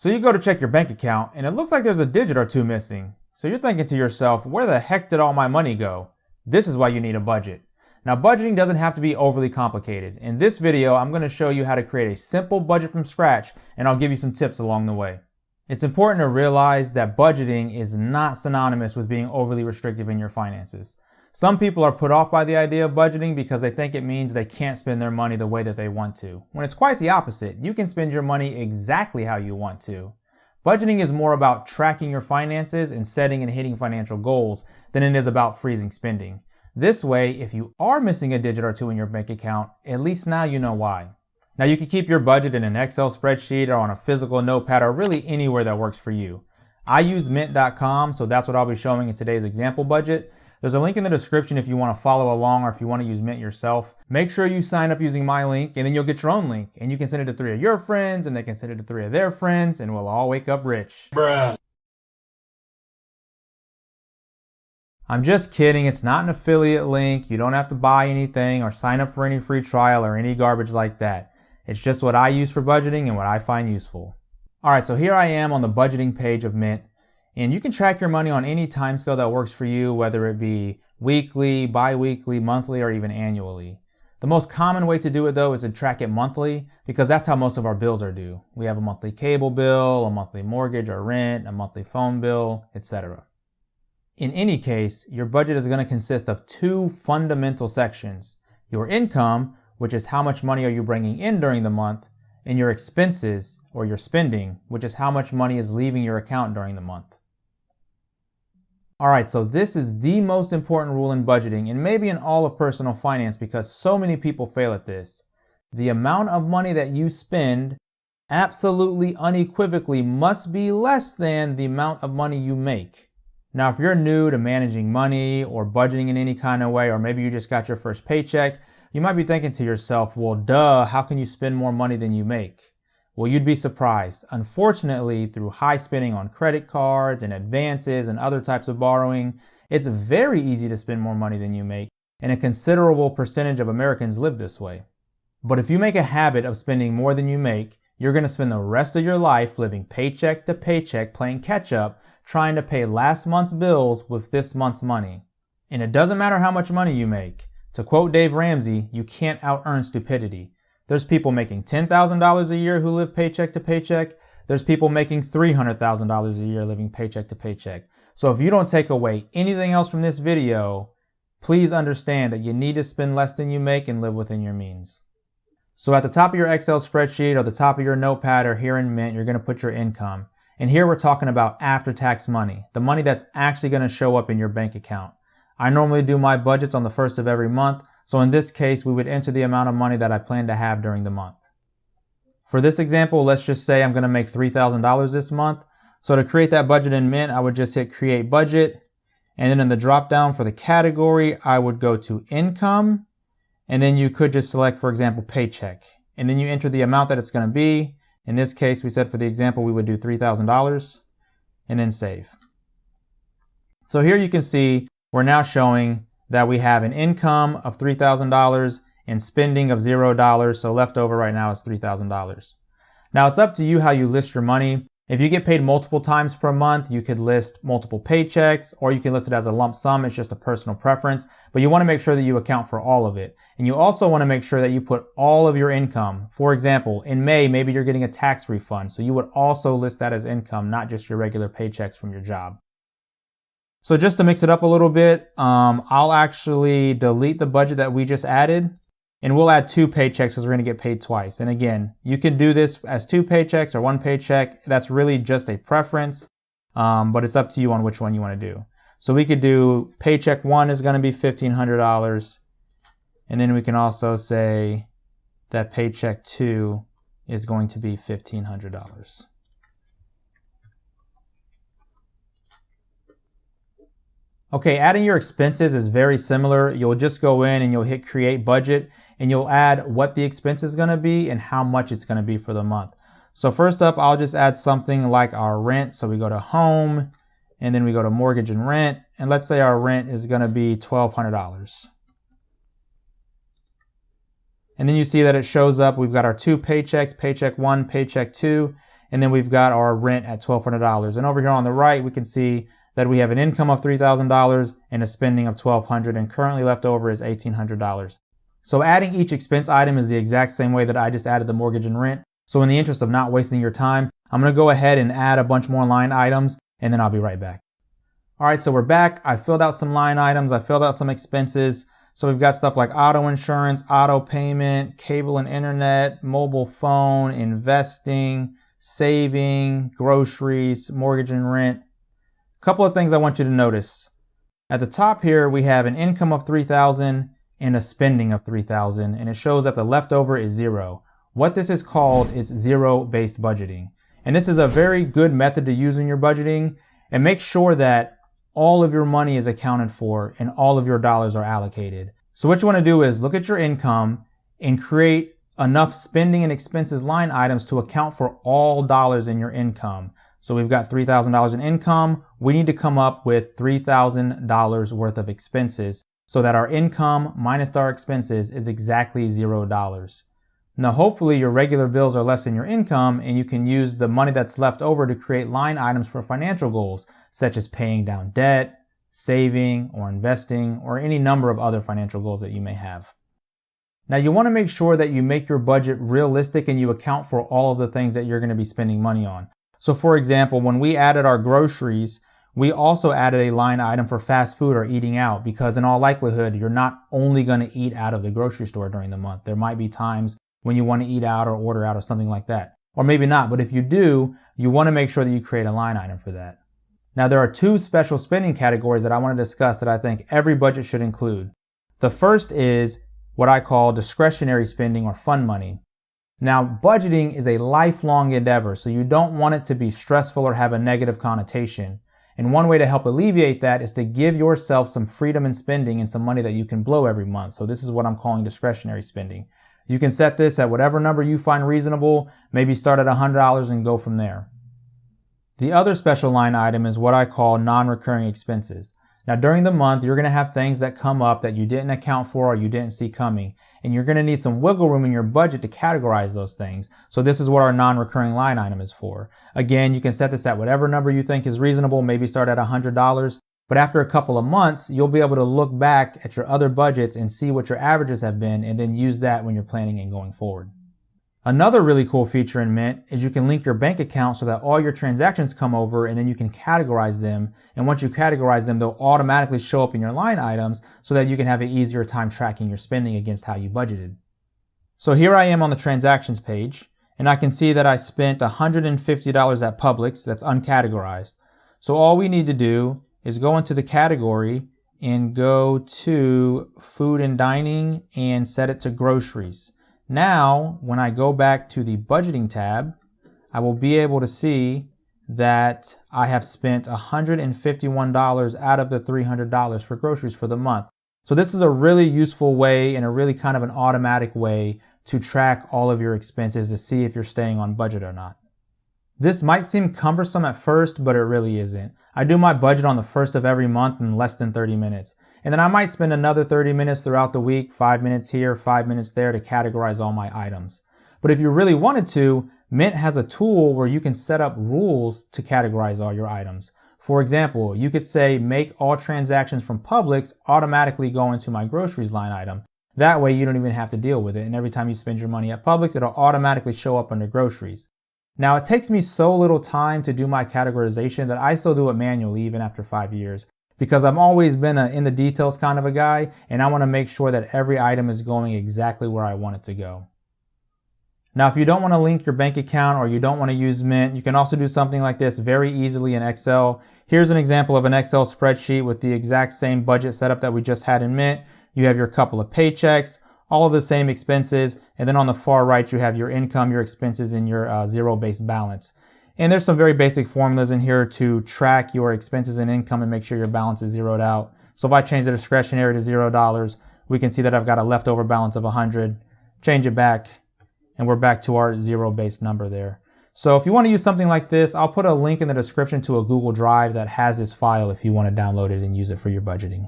So you go to check your bank account and it looks like there's a digit or two missing. So you're thinking to yourself, where the heck did all my money go? This is why you need a budget. Now, budgeting doesn't have to be overly complicated. In this video, I'm going to show you how to create a simple budget from scratch, and I'll give you some tips along the way. It's important to realize that budgeting is not synonymous with being overly restrictive in your finances. Some people are put off by the idea of budgeting because they think it means they can't spend their money the way that they want to, when it's quite the opposite. You can spend your money exactly how you want to. Budgeting is more about tracking your finances and setting and hitting financial goals than it is about freezing spending. This way, if you are missing a digit or two in your bank account, at least now you know why. Now, you can keep your budget in an Excel spreadsheet or on a physical notepad or really anywhere that works for you. I use mint.com, so that's what I'll be showing in today's example budget. There's a link in the description if you want to follow along or if you want to use Mint yourself. Make sure you sign up using my link and then you'll get your own link. And you can send it to 3 of your friends and they can send it to 3 of their friends and we'll all wake up rich. Bruh. I'm just kidding. It's not an affiliate link. You don't have to buy anything or sign up for any free trial or any garbage like that. It's just what I use for budgeting and what I find useful. All right, so here I am on the budgeting page of Mint. And you can track your money on any timescale that works for you, whether it be weekly, bi-weekly, monthly, or even annually. The most common way to do it though is to track it monthly because that's how most of our bills are due. We have a monthly cable bill, a monthly mortgage or rent, a monthly phone bill, etc. In any case, your budget is going to consist of 2 fundamental sections. Your income, which is how much money are you bringing in during the month, and your expenses, or your spending, which is how much money is leaving your account during the month. Alright, so this is the most important rule in budgeting and maybe in all of personal finance because so many people fail at this. The amount of money that you spend absolutely unequivocally must be less than the amount of money you make. Now, if you're new to managing money or budgeting in any kind of way, or maybe you just got your first paycheck, you might be thinking to yourself, well, duh, how can you spend more money than you make? Well, you'd be surprised. Unfortunately, through high spending on credit cards and advances and other types of borrowing, it's very easy to spend more money than you make, and a considerable percentage of Americans live this way. But if you make a habit of spending more than you make, you're going to spend the rest of your life living paycheck to paycheck playing catch up, trying to pay last month's bills with this month's money. And it doesn't matter how much money you make. To quote Dave Ramsey, you can't out-earn stupidity. There's people making $10,000 a year who live paycheck to paycheck. There's people making $300,000 a year living paycheck to paycheck. So if you don't take away anything else from this video, please understand that you need to spend less than you make and live within your means. So at the top of your Excel spreadsheet or the top of your notepad or here in Mint, you're going to put your income. And here we're talking about after-tax money, the money that's actually going to show up in your bank account. I normally do my budgets on the first of every month, so in this case, we would enter the amount of money that I plan to have during the month. For this example, let's just say I'm going to make $3,000 this month. So to create that budget in Mint, I would just hit Create Budget, and then in the drop-down for the category, I would go to Income, and then you could just select, for example, Paycheck. And then you enter the amount that it's going to be. In this case, we said for the example, we would do $3,000 and then save. So here you can see we're now showing that we have an income of $3,000 and spending of $0. So left over right now is $3,000. Now it's up to you how you list your money. If you get paid multiple times per month, you could list multiple paychecks or you can list it as a lump sum. It's just a personal preference, but you want to make sure that you account for all of it. And you also want to make sure that you put all of your income. For example, in May, maybe you're getting a tax refund. So you would also list that as income, not just your regular paychecks from your job. So just to mix it up a little bit, I'll actually delete the budget that we just added. And we'll add 2 paychecks because we're going to get paid twice. And again, you can do this as 2 paychecks or 1 paycheck. That's really just a preference, but it's up to you on which one you want to do. So we could do paycheck 1 is going to be $1,500. And then we can also say that paycheck 2 is going to be $1,500. Okay, adding your expenses is very similar. You'll just go in and you'll hit Create Budget and you'll add what the expense is going to be and how much it's going to be for the month. So first up, I'll just add something like our rent. So we go to Home and then we go to Mortgage and Rent. And let's say our rent is going to be $1,200. And then you see that it shows up. We've got our 2 paychecks, paycheck 1, paycheck 2. And then we've got our rent at $1,200. And over here on the right, we can see that we have an income of $3,000 and a spending of $1,200, and currently left over is $1,800. So adding each expense item is the exact same way that I just added the mortgage and rent. So in the interest of not wasting your time, I'm going to go ahead and add a bunch more line items, and then I'll be right back. All right, so we're back. I filled out some line items. I filled out some expenses. So we've got stuff like auto insurance, auto payment, cable and internet, mobile phone, investing, saving, groceries, mortgage and rent. A couple of things I want you to notice. At the top here, we have an income of $3,000 and a spending of $3,000, and it shows that the leftover is zero. What this is called is zero-based budgeting. And this is a very good method to use in your budgeting, and make sure that all of your money is accounted for and all of your dollars are allocated. So what you want to do is look at your income and create enough spending and expenses line items to account for all dollars in your income. So we've got $3,000 in income. We need to come up with $3,000 worth of expenses so that our income minus our expenses is exactly $0. Now, hopefully your regular bills are less than your income, and you can use the money that's left over to create line items for financial goals, such as paying down debt, saving, or investing, or any number of other financial goals that you may have. Now, you want to make sure that you make your budget realistic and you account for all of the things that you're going to be spending money on. So for example, when we added our groceries, we also added a line item for fast food or eating out, because in all likelihood, you're not only going to eat out of the grocery store during the month. There might be times when you want to eat out or order out or something like that. Or maybe not, but if you do, you want to make sure that you create a line item for that. Now, there are two special spending categories that I want to discuss that I think every budget should include. The first is what I call discretionary spending or fun money. Now, budgeting is a lifelong endeavor, so you don't want it to be stressful or have a negative connotation. And one way to help alleviate that is to give yourself some freedom in spending and some money that you can blow every month. So this is what I'm calling discretionary spending. You can set this at whatever number you find reasonable, maybe start at $100 and go from there. The other special line item is what I call non-recurring expenses. Now, during the month, you're going to have things that come up that you didn't account for or you didn't see coming, and you're going to need some wiggle room in your budget to categorize those things. So this is what our non-recurring line item is for. Again, you can set this at whatever number you think is reasonable, maybe start at $100. But after a couple of months, you'll be able to look back at your other budgets and see what your averages have been, and then use that when you're planning and going forward. Another really cool feature in Mint is you can link your bank account so that all your transactions come over, and then you can categorize them. And once you categorize them, they'll automatically show up in your line items so that you can have an easier time tracking your spending against how you budgeted. So here I am on the transactions page, and I can see that I spent $150 at Publix that's uncategorized. So all we need to do is go into the category and go to food and dining and set it to groceries. Now, when I go back to the budgeting tab, I will be able to see that I have spent $151 out of the $300 for groceries for the month. So this is a really useful way and a really kind of an automatic way to track all of your expenses to see if you're staying on budget or not. This might seem cumbersome at first, but it really isn't. I do my budget on the first of every month in less than 30 minutes. And then I might spend another 30 minutes throughout the week, 5 minutes here, 5 minutes there to categorize all my items. But if you really wanted to, Mint has a tool where you can set up rules to categorize all your items. For example, you could say, make all transactions from Publix automatically go into my groceries line item. That way you don't even have to deal with it. And every time you spend your money at Publix, it'll automatically show up under groceries. Now, it takes me so little time to do my categorization that I still do it manually even after 5 years, because I've always been a in the details kind of a guy, and I want to make sure that every item is going exactly where I want it to go. Now, if you don't want to link your bank account or you don't want to use Mint, you can also do something like this very easily in Excel. Here's an example of an Excel spreadsheet with the exact same budget setup that we just had in Mint. You have your couple of paychecks, all of the same expenses, and then on the far right you have your income, your expenses, and your zero-based balance. And there's some very basic formulas in here to track your expenses and income and make sure your balance is zeroed out. So if I change the discretionary to $0, we can see that I've got a leftover balance of 100. Change it back, and we're back to our zero-based number there. So if you want to use something like this, I'll put a link in the description to a Google Drive that has this file if you want to download it and use it for your budgeting.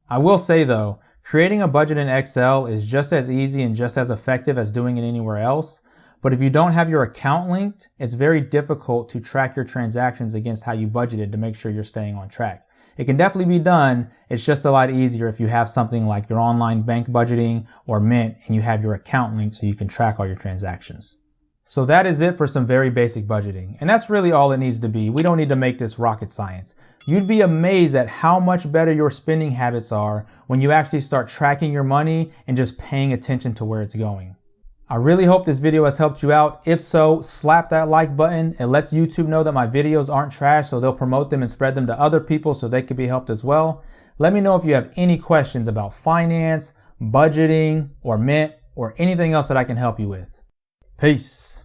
I will say though, creating a budget in Excel is just as easy and just as effective as doing it anywhere else, But if you don't have your account linked, it's very difficult to track your transactions against how you budgeted to make sure you're staying on track. It can definitely be done. It's just a lot easier if you have something like your online bank budgeting or Mint and you have your account linked so you can track all your transactions. So that is it for some very basic budgeting. And that's really all it needs to be. We don't need to make this rocket science. You'd be amazed at how much better your spending habits are when you actually start tracking your money and just paying attention to where it's going. I really hope this video has helped you out. If so, slap that like button. It lets YouTube know that my videos aren't trash, so they'll promote them and spread them to other people so they can be helped as well. Let me know if you have any questions about finance, budgeting, or Mint, or anything else that I can help you with. Peace.